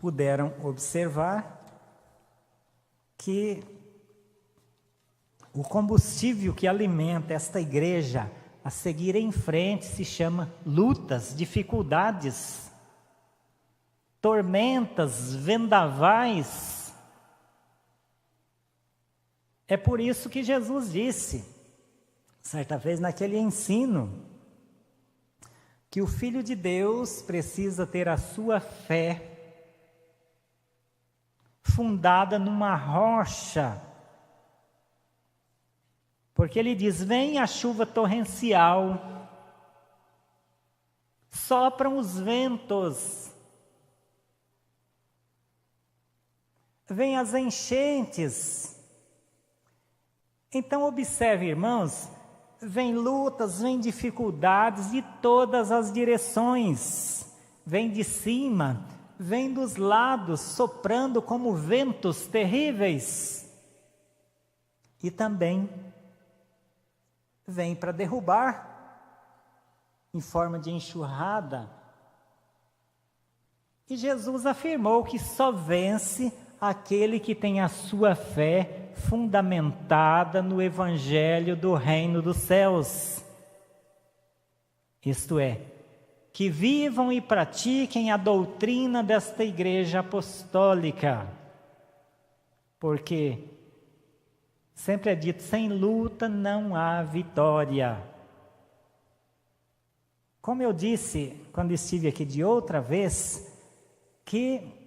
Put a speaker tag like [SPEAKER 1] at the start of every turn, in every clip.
[SPEAKER 1] puderam observar que o combustível que alimenta esta igreja a seguir em frente se chama lutas, dificuldades, tormentas, vendavais. É por isso que Jesus disse, certa vez naquele ensino, que o Filho de Deus precisa ter a sua fé fundada numa rocha, porque ele diz: vem a chuva torrencial, sopram os ventos, vem as enchentes. Então observe, irmãos, vem lutas, vem dificuldades de todas as direções, vem de cima, vem dos lados, soprando como ventos terríveis, e também vem para derrubar, em forma de enxurrada. E Jesus afirmou que só vence aquele que tem a sua fé fundamentada no Evangelho do Reino dos Céus. Isto é, que vivam e pratiquem a doutrina desta igreja apostólica. Porque sempre é dito, sem luta não há vitória. Como eu disse quando estive aqui de outra vez, que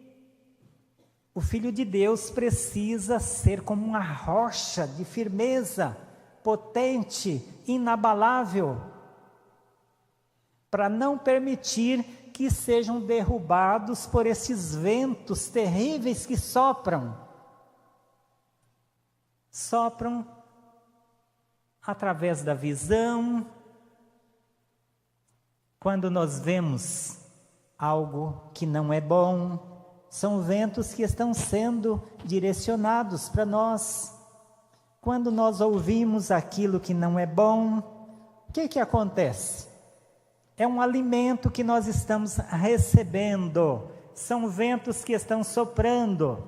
[SPEAKER 1] o Filho de Deus precisa ser como uma rocha de firmeza, potente, inabalável, para não permitir que sejam derrubados por esses ventos terríveis que sopram. Sopram através da visão, quando nós vemos algo que não é bom. São ventos que estão sendo direcionados para nós. Quando nós ouvimos aquilo que não é bom, o que acontece? É um alimento que nós estamos recebendo. São ventos que estão soprando.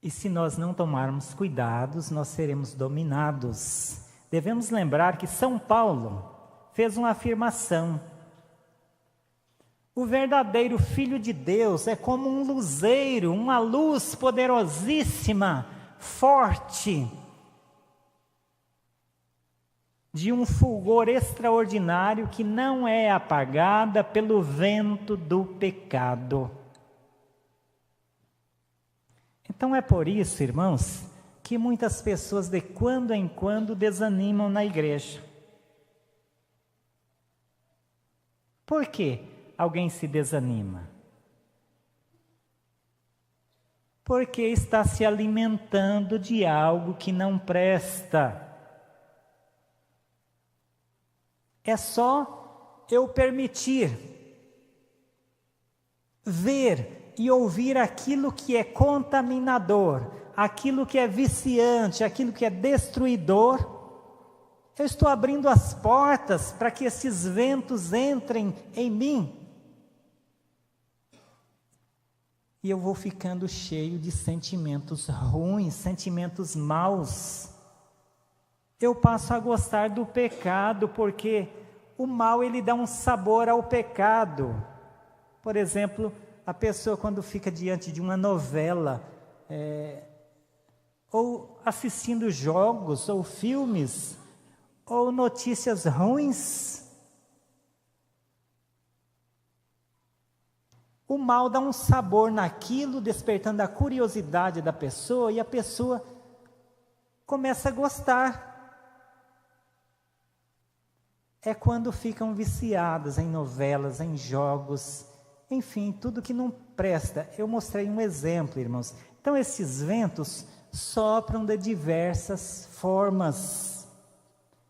[SPEAKER 1] E se nós não tomarmos cuidados, nós seremos dominados. Devemos lembrar que São Paulo fez uma afirmação: o verdadeiro Filho de Deus é como um luzeiro, uma luz poderosíssima, forte, de um fulgor extraordinário que não é apagada pelo vento do pecado. Então é por isso, irmãos, que muitas pessoas de quando em quando desanimam na igreja. Por quê? Alguém se desanima? Porque está se alimentando de algo que não presta. É só eu permitir ver e ouvir aquilo que é contaminador, aquilo que é viciante, aquilo que é destruidor. Eu estou abrindo as portas para que esses ventos entrem em mim. E eu vou ficando cheio de sentimentos ruins, sentimentos maus. Eu passo a gostar do pecado, porque o mal ele dá um sabor ao pecado. Por exemplo, a pessoa quando fica diante de uma novela, ou assistindo jogos, ou filmes, ou notícias ruins, o mal dá um sabor naquilo, despertando a curiosidade da pessoa, e a pessoa começa a gostar. É quando ficam viciadas em novelas, em jogos, enfim, tudo que não presta. Eu mostrei um exemplo, irmãos. Então esses ventos sopram de diversas formas,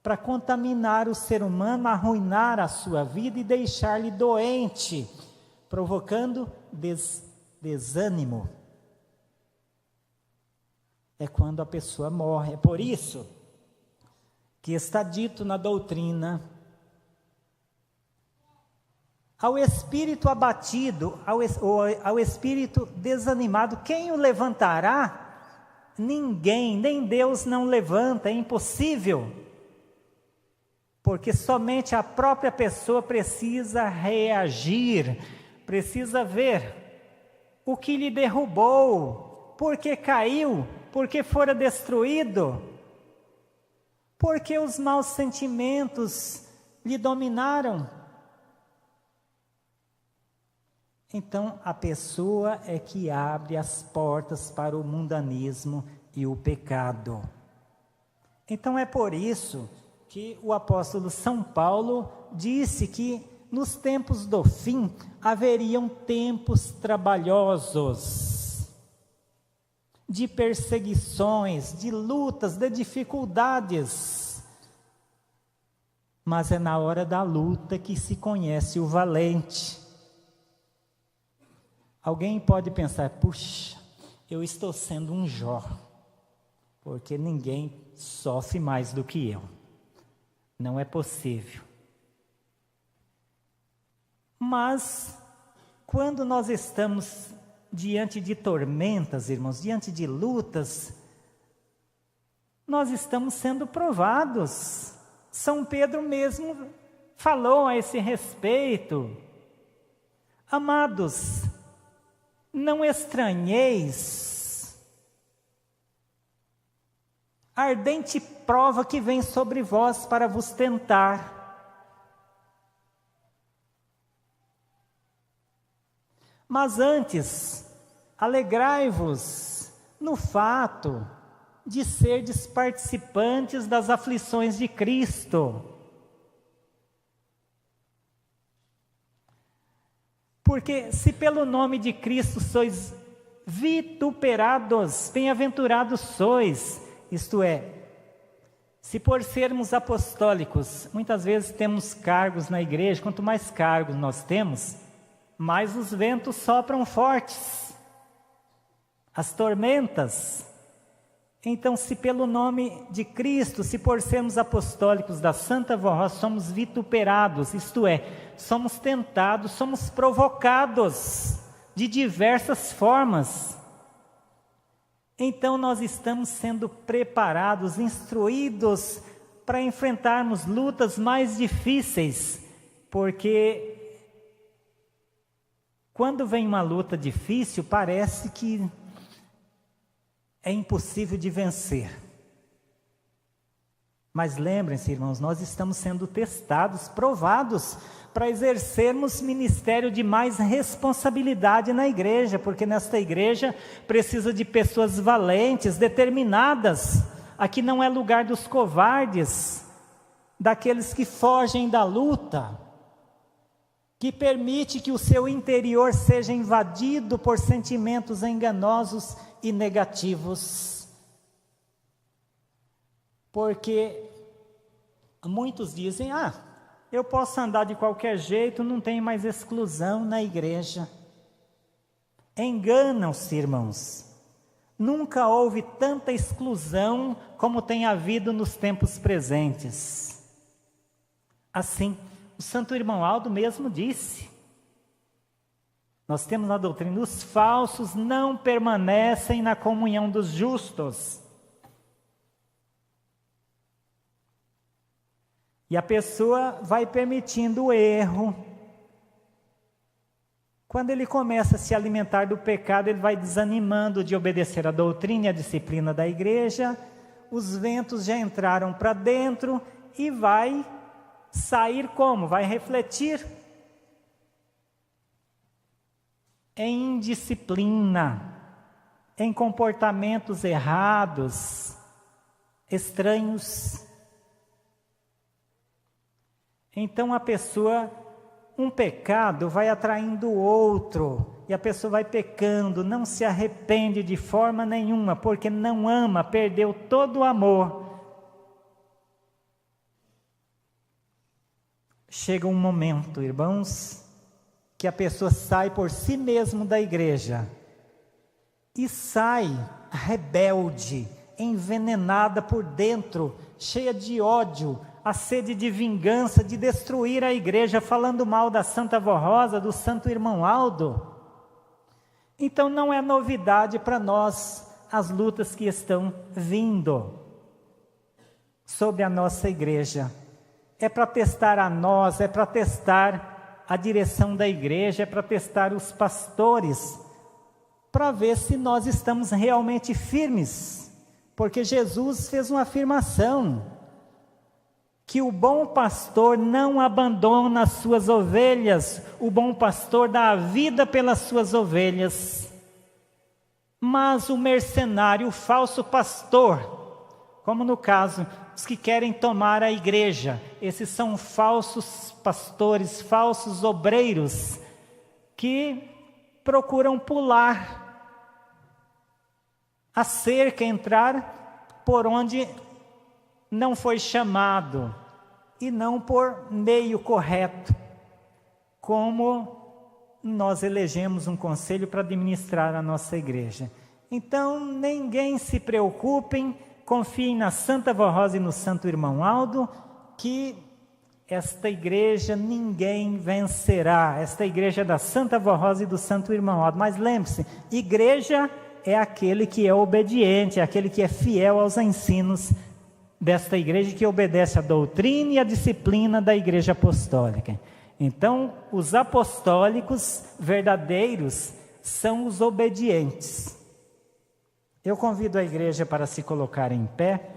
[SPEAKER 1] para contaminar o ser humano, arruinar a sua vida e deixar-lhe doente, provocando desânimo. É quando a pessoa morre. É por isso que está dito na doutrina: Ao espírito abatido, ao espírito desanimado, quem o levantará? Ninguém, nem Deus não levanta, é impossível. Porque somente a própria pessoa precisa reagir, precisa ver o que lhe derrubou, por que caiu, por que fora destruído, porque os maus sentimentos lhe dominaram. Então, a pessoa é que abre as portas para o mundanismo e o pecado. Então, é por isso que o apóstolo São Paulo disse que nos tempos do fim haveriam tempos trabalhosos, de perseguições, de lutas, de dificuldades. Mas é na hora da luta que se conhece o valente. Alguém pode pensar, puxa, eu estou sendo um Jó, porque ninguém sofre mais do que eu. Não é possível. Mas, quando nós estamos diante de tormentas, irmãos, diante de lutas, nós estamos sendo provados. São Pedro mesmo falou a esse respeito. Amados, não estranheis a ardente prova que vem sobre vós para vos tentar. Mas antes, alegrai-vos no fato de serdes participantes das aflições de Cristo. Porque se pelo nome de Cristo sois vituperados, bem-aventurados sois, isto é, se por sermos apostólicos, muitas vezes temos cargos na igreja, quanto mais cargos nós temos, mais os ventos sopram fortes, as tormentas. Então, se pelo nome de Cristo, se por sermos apostólicos da Santa Voz, somos vituperados, isto é, somos tentados, somos provocados de diversas formas, então nós estamos sendo preparados, instruídos para enfrentarmos lutas mais difíceis, porque quando vem uma luta difícil, parece que é impossível de vencer. Mas lembrem-se, irmãos, nós estamos sendo testados, provados, para exercermos ministério de mais responsabilidade na igreja, porque nesta igreja precisa de pessoas valentes, determinadas. Aqui não é lugar dos covardes, daqueles que fogem da luta, que permite que o seu interior seja invadido por sentimentos enganosos e negativos. Porque muitos dizem, eu posso andar de qualquer jeito, não tem mais exclusão na igreja. Enganam-se, irmãos. Nunca houve tanta exclusão como tem havido nos tempos presentes. Assim, o santo irmão Aldo mesmo disse, nós temos na doutrina, os falsos não permanecem na comunhão dos justos. E a pessoa vai permitindo o erro. Quando ele começa a se alimentar do pecado, ele vai desanimando de obedecer a doutrina e a disciplina da igreja. Os ventos já entraram para dentro e vai sair como? Vai refletir em indisciplina, em comportamentos errados, estranhos. Então a pessoa, um pecado vai atraindo o outro, e a pessoa vai pecando, não se arrepende de forma nenhuma, porque não ama, perdeu todo o amor. Chega um momento, irmãos, que a pessoa sai por si mesmo da igreja, e sai rebelde, envenenada por dentro, cheia de ódio, a sede de vingança, de destruir a igreja, falando mal da Santa Vó Rosa, do Santo Irmão Aldo. Então não é novidade para nós as lutas que estão vindo sobre a nossa igreja. É para testar a nós, é para testar a direção da igreja, é para testar os pastores, para ver se nós estamos realmente firmes. Porque Jesus fez uma afirmação, que o bom pastor não abandona as suas ovelhas, o bom pastor dá a vida pelas suas ovelhas. Mas o mercenário, o falso pastor, como no caso, os que querem tomar a igreja, esses são falsos pastores, falsos obreiros, que procuram pular a cerca, entrar por onde não foi chamado, e não por meio correto, como nós elegemos um conselho para administrar a nossa igreja. Então, ninguém se preocupem, confiem na Santa Vó Rosa e no Santo Irmão Aldo, que esta igreja ninguém vencerá, esta igreja é da Santa Vó Rosa e do Santo Irmão Aldo. Mas lembre-se, igreja é aquele que é obediente, é aquele que é fiel aos ensinos desta igreja, que obedece à doutrina e à disciplina da igreja apostólica. Então, os apostólicos verdadeiros são os obedientes. Eu convido a igreja para se colocar em pé.